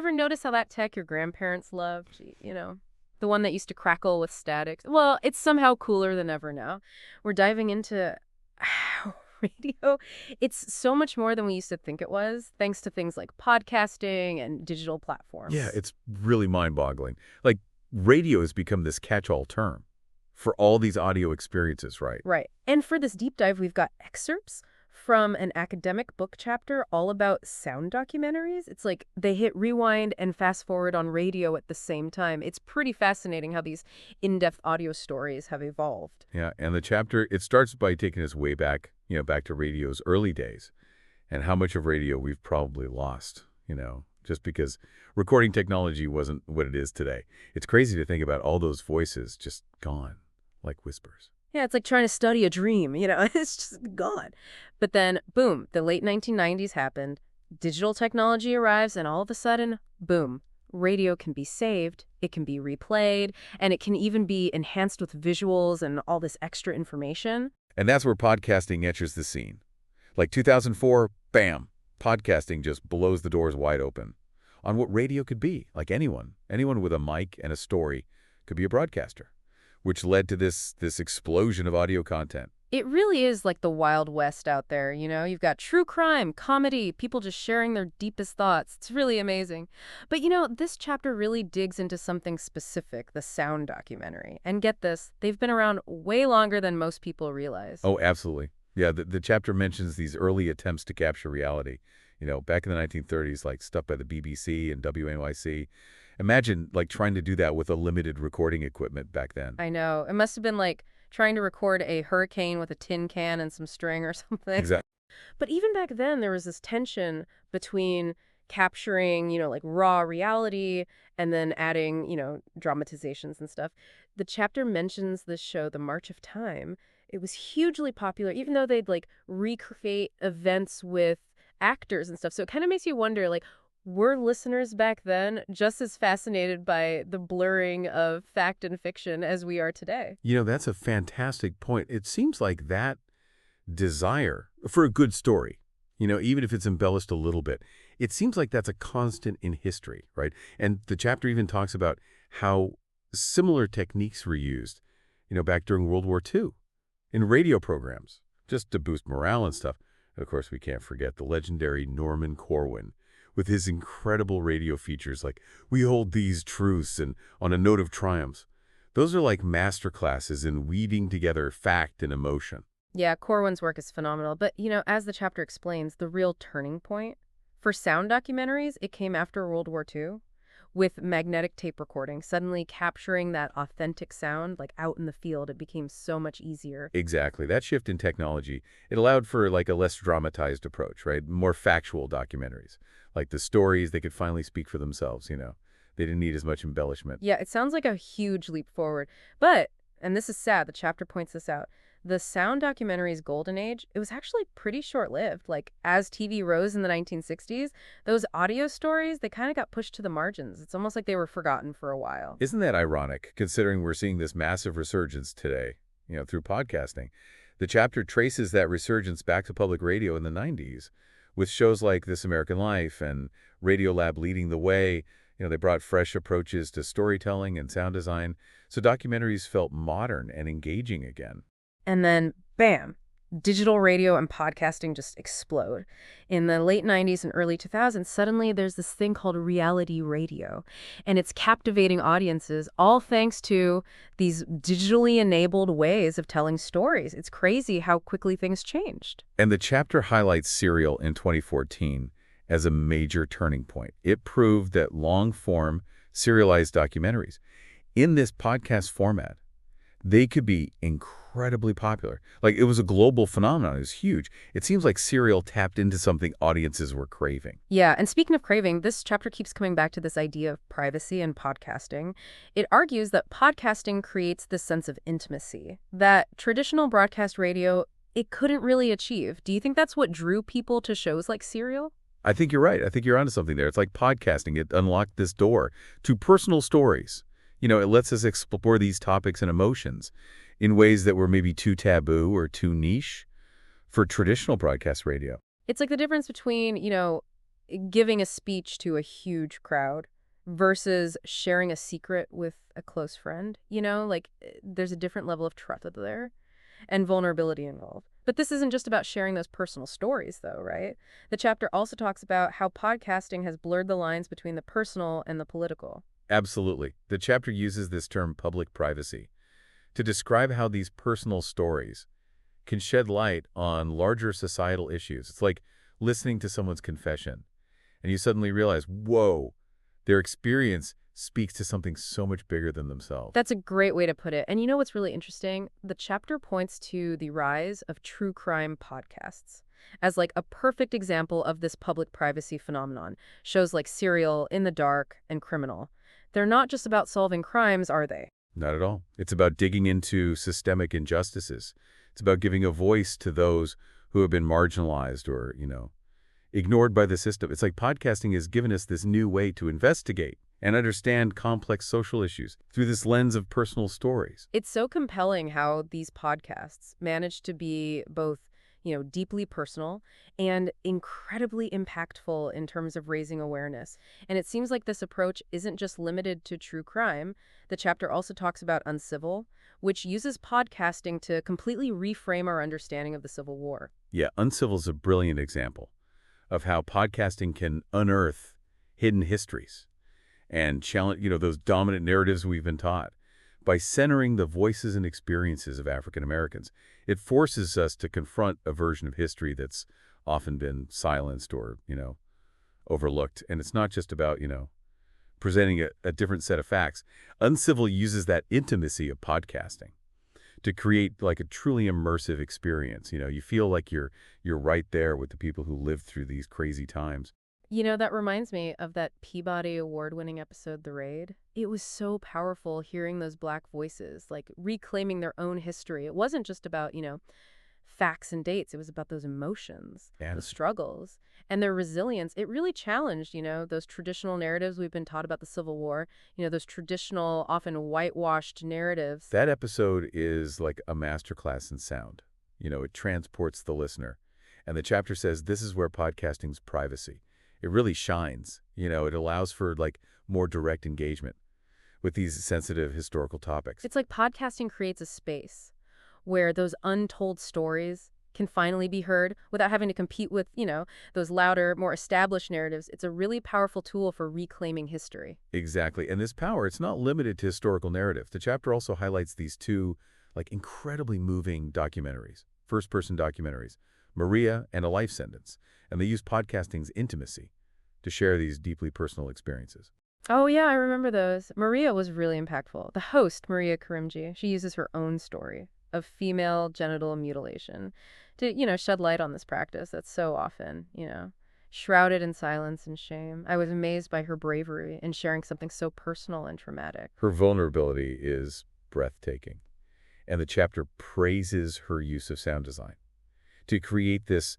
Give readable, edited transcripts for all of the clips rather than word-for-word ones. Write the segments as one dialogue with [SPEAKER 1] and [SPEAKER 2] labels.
[SPEAKER 1] ever notice how that tech your grandparents loved, the one that used to crackle with static? Well, it's somehow cooler than ever now. We're diving into how radio, it's so much more than we used to think it was, thanks to things like podcasting and digital
[SPEAKER 2] Yeah,
[SPEAKER 1] platforms.
[SPEAKER 2] it's really mind-boggling. Like, radio has become this catch-all term for all these audio experiences, right?
[SPEAKER 1] Right. And for this deep dive, we've got excerpts from an academic book chapter all about sound documentaries. It's like they hit rewind and fast forward on radio at the same time. It's pretty fascinating how these in-depth audio stories have evolved.
[SPEAKER 2] Yeah, and the chapter, it starts by taking us way back, back to radio's early days and how much of radio we've probably lost, just because recording technology wasn't what it is today. It's crazy to think about all those voices just gone, like whispers.
[SPEAKER 1] Yeah, it's like trying to study a dream, it's just gone. But then, boom, the late 1990s happened, digital technology arrives, and all of a sudden, boom, radio can be saved, it can be replayed, and it can even be enhanced with visuals and all this extra information.
[SPEAKER 2] And that's where podcasting enters the scene. Like 2004, bam, podcasting just blows the doors wide open on what radio could be. Like anyone with a mic and a story could be a broadcaster, which led to this explosion of audio content.
[SPEAKER 1] It really is like the Wild West out there, You've got true crime, comedy, people just sharing their deepest thoughts. It's really amazing. But this chapter really digs into something specific, the sound documentary. And get this, they've been around way longer than most people realize.
[SPEAKER 2] Oh, absolutely. Yeah, the chapter mentions these early attempts to capture reality. Back in the 1930s, like stuff by the BBC and WNYC. Imagine, like, trying to do that with a limited recording equipment back then.
[SPEAKER 1] I know. It must have been like trying to record a hurricane with a tin can and some string or something.
[SPEAKER 2] Exactly.
[SPEAKER 1] But even back then, there was this tension between capturing, like raw reality and then adding, dramatizations and stuff. The chapter mentions this show, The March of Time. It was hugely popular, even though they'd like recreate events with actors and stuff. So it kind of makes you wonder, like, were listeners back then just as fascinated by the blurring of fact and fiction as we are today?
[SPEAKER 2] That's a fantastic point. It seems like that desire for a good story, even if it's embellished a little bit, it seems like that's a constant in history, right? And the chapter even talks about how similar techniques were used, back during World War II in radio programs, just to boost morale and stuff. And of course, we can't forget the legendary Norman Corwin with his incredible radio features like "We Hold These Truths" and "On a Note of Triumph." Those are like masterclasses in weaving together fact and emotion.
[SPEAKER 1] Yeah, Corwin's work is phenomenal. But, as the chapter explains, the real turning point for sound documentaries, it came after World War II with magnetic tape recording. Suddenly capturing that authentic sound, like out in the field, it became so much easier.
[SPEAKER 2] Exactly. That shift in technology, it allowed for like a less dramatized approach, right? More factual documentaries. Like the stories, they could finally speak for themselves, They didn't need as much embellishment.
[SPEAKER 1] Yeah, it sounds like a huge leap forward. But, and this is sad, the chapter points this out, the sound documentary's golden age, it was actually pretty short-lived. Like, as TV rose in the 1960s, those audio stories, they kind of got pushed to the margins. It's almost like they were forgotten for a while.
[SPEAKER 2] Isn't that ironic, considering we're seeing this massive resurgence today, through podcasting? The chapter traces that resurgence back to public radio in the 90s, with shows like This American Life and Radiolab leading the way. They brought fresh approaches to storytelling and sound design, so documentaries felt modern and engaging again.
[SPEAKER 1] And then, bam, digital radio and podcasting just explode. In the late 90s and early 2000s, suddenly there's this thing called reality radio. And it's captivating audiences, all thanks to these digitally enabled ways of telling stories. It's crazy how quickly things changed.
[SPEAKER 2] And the chapter highlights Serial in 2014 as a major turning point. It proved that long-form, serialized documentaries in this podcast format, they could be incredibly popular. Like, it was a global phenomenon. It was huge. It seems like Serial tapped into something audiences were craving.
[SPEAKER 1] Yeah, and speaking of craving, this chapter keeps coming back to this idea of privacy and podcasting. It argues that podcasting creates this sense of intimacy that traditional broadcast radio, it couldn't really achieve. Do you think that's what drew people to shows like Serial?
[SPEAKER 2] I think you're right. I think you're onto something there. It's like podcasting. It unlocked this door to personal stories. It lets us explore these topics and emotions in ways that were maybe too taboo or too niche for traditional broadcast radio.
[SPEAKER 1] It's like the difference between, giving a speech to a huge crowd versus sharing a secret with a close friend. There's a different level of trust there and vulnerability involved. But this isn't just about sharing those personal stories, though, right? The chapter also talks about how podcasting has blurred the lines between the personal and the political.
[SPEAKER 2] Absolutely. The chapter uses this term public privacy to describe how these personal stories can shed light on larger societal issues. It's like listening to someone's confession, and you suddenly realize, whoa, their experience speaks to something so much bigger than themselves.
[SPEAKER 1] That's a great way to put it. And you know what's really interesting? The chapter points to the rise of true crime podcasts as like a perfect example of this public privacy phenomenon. Shows like Serial, In the Dark, and Criminal. They're not just about solving crimes, are they?
[SPEAKER 2] Not at all. It's about digging into systemic injustices. It's about giving a voice to those who have been marginalized or, ignored by the system. It's like podcasting has given us this new way to investigate and understand complex social issues through this lens of personal stories.
[SPEAKER 1] It's so compelling how these podcasts manage to be both, deeply personal and incredibly impactful in terms of raising awareness. And it seems like this approach isn't just limited to true crime. The chapter also talks about Uncivil, which uses podcasting to completely reframe our understanding of the Civil War.
[SPEAKER 2] Yeah, Uncivil is a brilliant example of how podcasting can unearth hidden histories and challenge, those dominant narratives we've been taught. By centering the voices and experiences of African Americans, it forces us to confront a version of history that's often been silenced or, overlooked. And it's not just about, presenting a different set of facts. Uncivil uses that intimacy of podcasting to create like a truly immersive experience. You feel like you're right there with the people who lived through these crazy times.
[SPEAKER 1] That reminds me of that Peabody Award-winning episode, The Raid. It was so powerful hearing those Black voices, like reclaiming their own history. It wasn't just about, facts and dates. It was about those emotions,
[SPEAKER 2] And
[SPEAKER 1] the struggles, and their resilience. It really challenged, those traditional narratives we've been taught about the Civil War, those traditional, often whitewashed narratives.
[SPEAKER 2] that episode is like a masterclass in sound. It transports the listener. And the chapter says this is where podcasting's privacy. It really shines. It allows for like more direct engagement with these sensitive historical topics.
[SPEAKER 1] It's like podcasting creates a space where those untold stories can finally be heard without having to compete with, those louder, more established narratives. It's a really powerful tool for reclaiming history.
[SPEAKER 2] Exactly. And this power, it's not limited to historical narrative. The chapter also highlights these two like incredibly moving documentaries, first-person documentaries, Maria and A Life Sentence. And they use podcasting's intimacy to share these deeply personal experiences.
[SPEAKER 1] Oh, yeah, I remember those. Maria was really impactful. The host, Maria Karimji, she uses her own story of female genital mutilation to, shed light on this practice that's so often, shrouded in silence and shame. I was amazed by her bravery in sharing something so personal and traumatic.
[SPEAKER 2] Her vulnerability is breathtaking. And the chapter praises her use of sound design to create this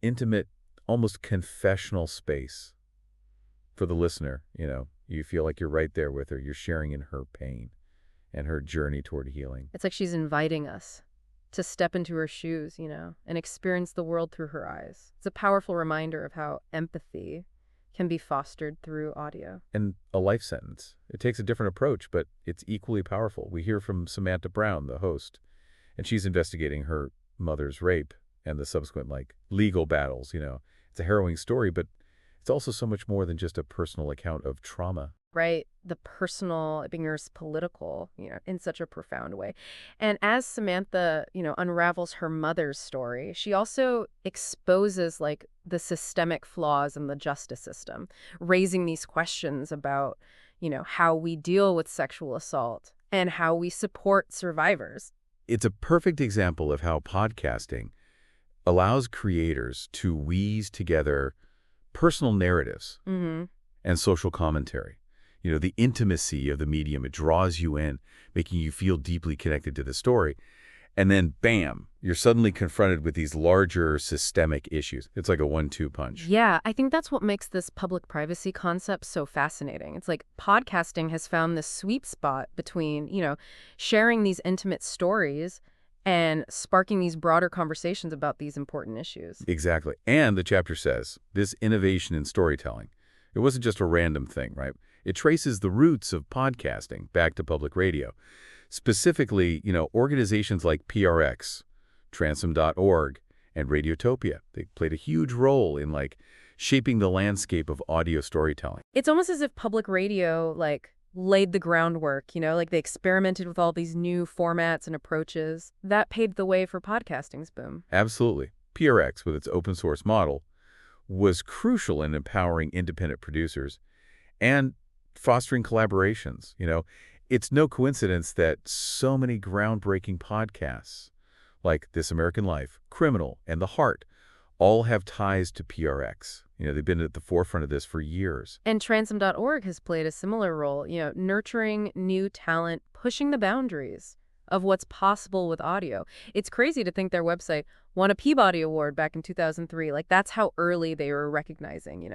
[SPEAKER 2] intimate, almost confessional space for the listener. You feel like you're right there with her. You're sharing in her pain and her journey toward healing.
[SPEAKER 1] It's like she's inviting us to step into her shoes, and experience the world through her eyes. It's a powerful reminder of how empathy can be fostered through audio.
[SPEAKER 2] And A Life Sentence. It takes a different approach, but it's equally powerful. We hear from Samantha Brown, the host, and she's investigating her mother's rape and the subsequent legal battles. It's a harrowing story, but it's also so much more than just a personal account of trauma.
[SPEAKER 1] Right? The personal being political, in such a profound way. And as Samantha, unravels her mother's story, she also exposes the systemic flaws in the justice system, raising these questions about, how we deal with sexual assault and how we support survivors.
[SPEAKER 2] It's a perfect example of how podcasting allows creators to weave together personal narratives
[SPEAKER 1] Mm-hmm.
[SPEAKER 2] and social commentary. The intimacy of the medium, it draws you in, making you feel deeply connected to the story. And then, bam, you're suddenly confronted with these larger systemic issues. It's like a 1-2 punch.
[SPEAKER 1] Yeah, I think that's what makes this public privacy concept so fascinating. It's like podcasting has found this sweet spot between, sharing these intimate stories and sparking these broader conversations about these important issues.
[SPEAKER 2] Exactly. And the chapter says this innovation in storytelling, it wasn't just a random thing, right? It traces the roots of podcasting back to public radio. Specifically, organizations like PRX, Transom.org, and Radiotopia. They played a huge role in, shaping the landscape of audio storytelling.
[SPEAKER 1] It's almost as if public radio, laid the groundwork, like they experimented with all these new formats and approaches. That paved the way for podcasting's boom.
[SPEAKER 2] Absolutely. PRX, with its open source model, was crucial in empowering independent producers and fostering collaborations. It's no coincidence that so many groundbreaking podcasts, like This American Life, Criminal, and The Heart, all have ties to PRX. They've been at the forefront of this for years.
[SPEAKER 1] And Transom.org has played a similar role, nurturing new talent, pushing the boundaries of what's possible with audio. It's crazy to think their website won a Peabody Award back in 2003. That's how early they were recognizing,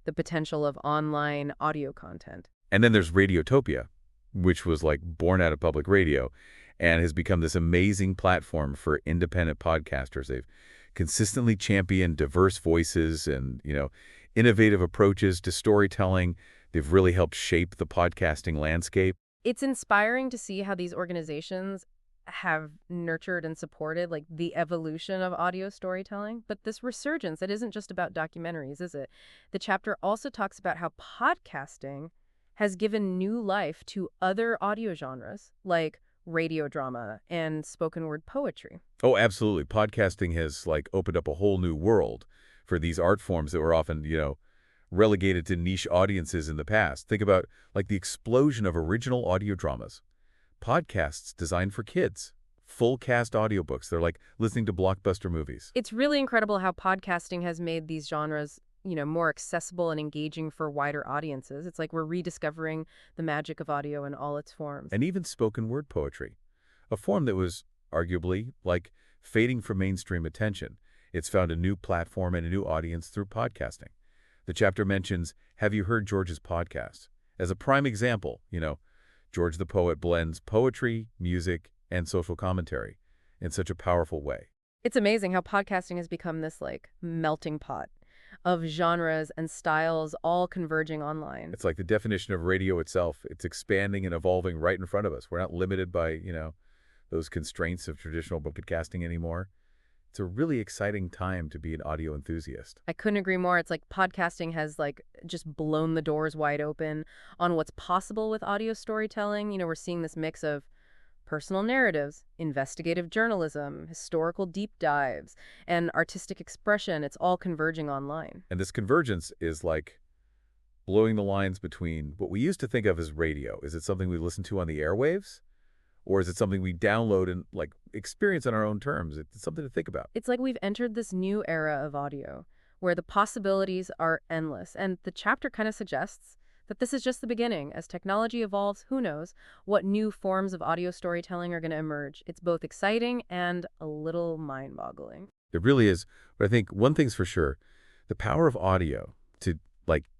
[SPEAKER 1] the potential of online audio content.
[SPEAKER 2] And then there's Radiotopia, which was born out of public radio and has become this amazing platform for independent podcasters. They've consistently championed diverse voices and, innovative approaches to storytelling. They've really helped shape the podcasting landscape.
[SPEAKER 1] It's inspiring to see how these organizations have nurtured and supported the evolution of audio storytelling. But this resurgence, it isn't just about documentaries, is it? The chapter also talks about how podcasting has given new life to other audio genres like radio drama and spoken word poetry.
[SPEAKER 2] Oh, absolutely. Podcasting has opened up a whole new world for these art forms that were often, relegated to niche audiences in the past. Think about the explosion of original audio dramas. Podcasts designed for kids. Full cast audiobooks. They're like listening to blockbuster movies.
[SPEAKER 1] It's really incredible how podcasting has made these genres more accessible and engaging for wider audiences. It's like we're rediscovering the magic of audio in all its forms.
[SPEAKER 2] And even spoken word poetry, a form that was arguably fading from mainstream attention. It's found a new platform and a new audience through podcasting. The chapter mentions Have You Heard George's Podcast? As a prime example, George the Poet blends poetry, music, and social commentary in such a powerful way.
[SPEAKER 1] It's amazing how podcasting has become this melting pot of genres and styles all converging online.
[SPEAKER 2] It's like the definition of radio itself. It's expanding and evolving right in front of us. We're not limited by, those constraints of traditional broadcasting anymore. It's a really exciting time to be an audio enthusiast.
[SPEAKER 1] I couldn't agree more. It's like podcasting has just blown the doors wide open on what's possible with audio storytelling. We're seeing this mix of personal narratives, investigative journalism, historical deep dives, and artistic expression. It's all converging online.
[SPEAKER 2] And this convergence is blowing the lines between what we used to think of as radio. Is it something we listen to on the airwaves? Or is it something we download and experience on our own terms? It's something to think about.
[SPEAKER 1] It's like we've entered this new era of audio where the possibilities are endless. And the chapter kind of suggests that this is just the beginning. As technology evolves, who knows what new forms of audio storytelling are going to emerge. It's both exciting and a little mind-boggling.
[SPEAKER 2] It really is. But I think one thing's for sure, the power of audio to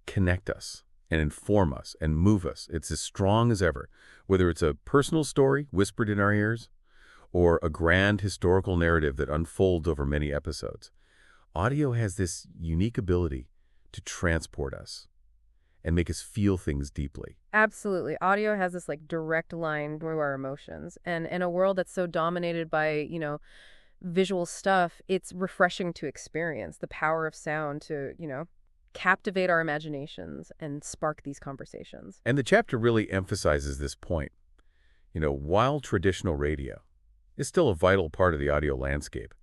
[SPEAKER 2] connect us and inform us and move us, it's as strong as ever. Whether it's a personal story whispered in our ears or a grand historical narrative that unfolds over many episodes, audio has this unique ability to transport us and make us feel things deeply.
[SPEAKER 1] Absolutely. Audio has this direct line through our emotions. And in a world that's so dominated by, visual stuff, it's refreshing to experience the power of sound to, captivate our imaginations and spark these conversations.
[SPEAKER 2] And the chapter really emphasizes this point. While traditional radio is still a vital part of the audio landscape,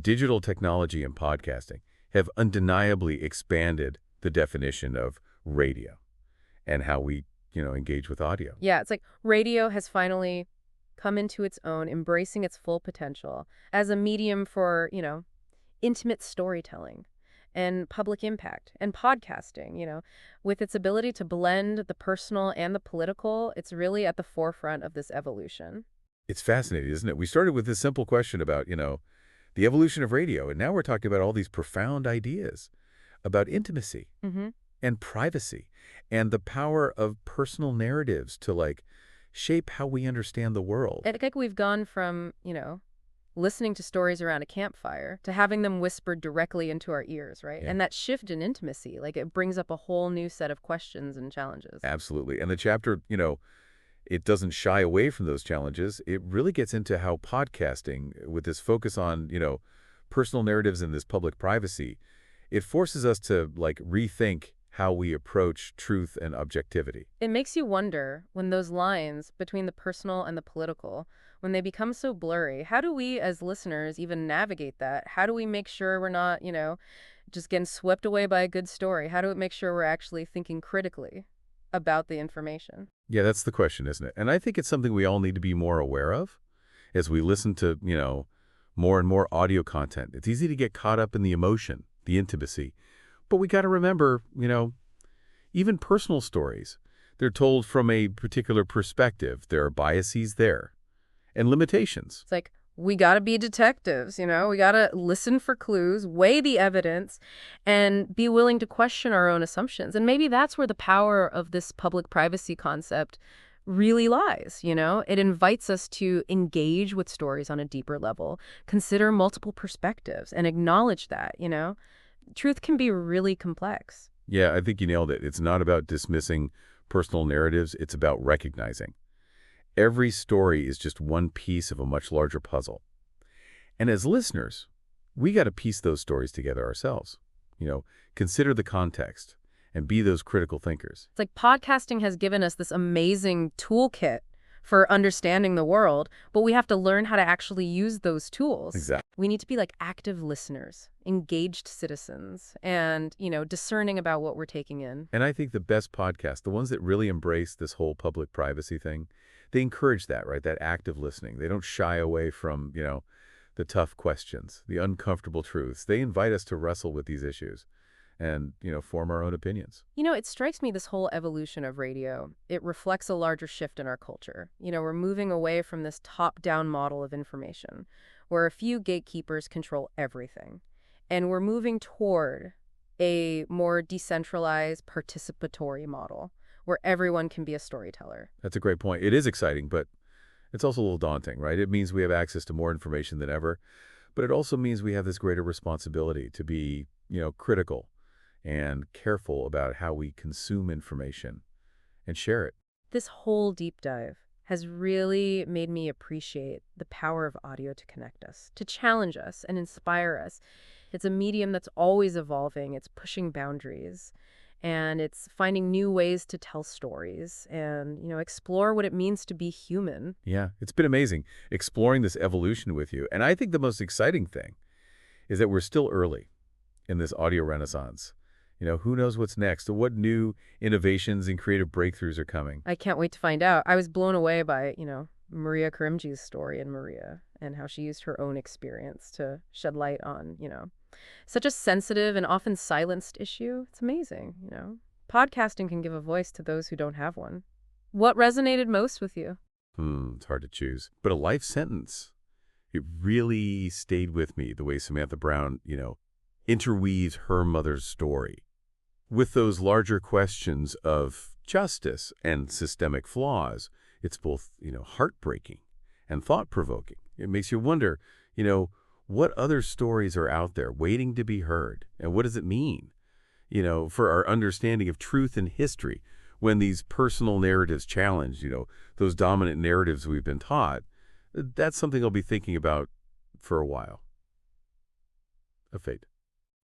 [SPEAKER 2] digital technology and podcasting have undeniably expanded the definition of radio and how we, engage with audio.
[SPEAKER 1] Yeah, it's like radio has finally come into its own, embracing its full potential as a medium for, intimate storytelling and public impact. And podcasting, with its ability to blend the personal and the political, it's really at the forefront of this evolution.
[SPEAKER 2] It's fascinating, isn't it? We started with this simple question about, the evolution of radio, and now we're talking about all these profound ideas about intimacy and privacy and the power of personal narratives to shape how we understand the world.
[SPEAKER 1] We've gone from, listening to stories around a campfire to having them whispered directly into our ears, right?
[SPEAKER 2] Yeah.
[SPEAKER 1] And that shift in intimacy, like it brings up a whole new set of questions and challenges.
[SPEAKER 2] Absolutely. And the chapter, it doesn't shy away from those challenges. It really gets into how podcasting, with this focus on, personal narratives and this public privacy, it forces us to, like, rethink how we approach truth and objectivity.
[SPEAKER 1] It makes you wonder when those lines between the personal and the political, when they become so blurry, how do we as listeners even navigate that? How do we make sure we're not, just getting swept away by a good story? How do we make sure we're actually thinking critically about the information?
[SPEAKER 2] Yeah, that's the question, isn't it? And I think it's something we all need to be more aware of as we listen to, more and more audio content. It's easy to get caught up in the emotion, the intimacy. But we got to remember, even personal stories, they're told from a particular perspective. There are biases there and limitations.
[SPEAKER 1] It's like, we got to be detectives, we got to listen for clues, weigh the evidence, and be willing to question our own assumptions. And maybe that's where the power of this public privacy concept really lies, It invites us to engage with stories on a deeper level, consider multiple perspectives, and acknowledge that, Truth can be really complex.
[SPEAKER 2] Yeah, I think you nailed it. It's not about dismissing personal narratives. It's about recognizing. Every story is just one piece of a much larger puzzle. And as listeners, we got to piece those stories together ourselves. Consider the context and be those critical thinkers.
[SPEAKER 1] It's like podcasting has given us this amazing toolkit for understanding the world, but we have to learn how to actually use those tools.
[SPEAKER 2] Exactly.
[SPEAKER 1] We need to be like active listeners, engaged citizens, and, discerning about what we're taking in.
[SPEAKER 2] And I think the best podcasts, the ones that really embrace this whole public privacy thing, they encourage that, right? That active listening. They don't shy away from, the tough questions, the uncomfortable truths. They invite us to wrestle with these issues and, form our own opinions.
[SPEAKER 1] It strikes me this whole evolution of radio, it reflects a larger shift in our culture. We're moving away from this top-down model of information, where a few gatekeepers control everything. And we're moving toward a more decentralized, participatory model, where everyone can be a storyteller.
[SPEAKER 2] That's a great point. It is exciting, but it's also a little daunting, right? It means we have access to more information than ever, but it also means we have this greater responsibility to be, critical and careful about how we consume information and share it.
[SPEAKER 1] This whole deep dive has really made me appreciate the power of audio to connect us, to challenge us and inspire us. It's a medium that's always evolving, it's pushing boundaries, and it's finding new ways to tell stories and, explore what it means to be human.
[SPEAKER 2] Yeah, it's been amazing exploring this evolution with you. And I think the most exciting thing is that we're still early in this audio renaissance. Who knows what's next? What new innovations and creative breakthroughs are coming?
[SPEAKER 1] I can't wait to find out. I was blown away by, Maria Karimji's story in Maria and how she used her own experience to shed light on, such a sensitive and often silenced issue. It's amazing, Podcasting can give a voice to those who don't have one. What resonated most with you?
[SPEAKER 2] It's hard to choose. But a life sentence, it really stayed with me, the way Samantha Brown, interweaves her mother's story with those larger questions of justice and systemic flaws. It's both, heartbreaking and thought-provoking. It makes you wonder, what other stories are out there waiting to be heard? And what does it mean, for our understanding of truth and history when these personal narratives challenge, those dominant narratives we've been taught? That's something I'll be thinking about for a while. A fate.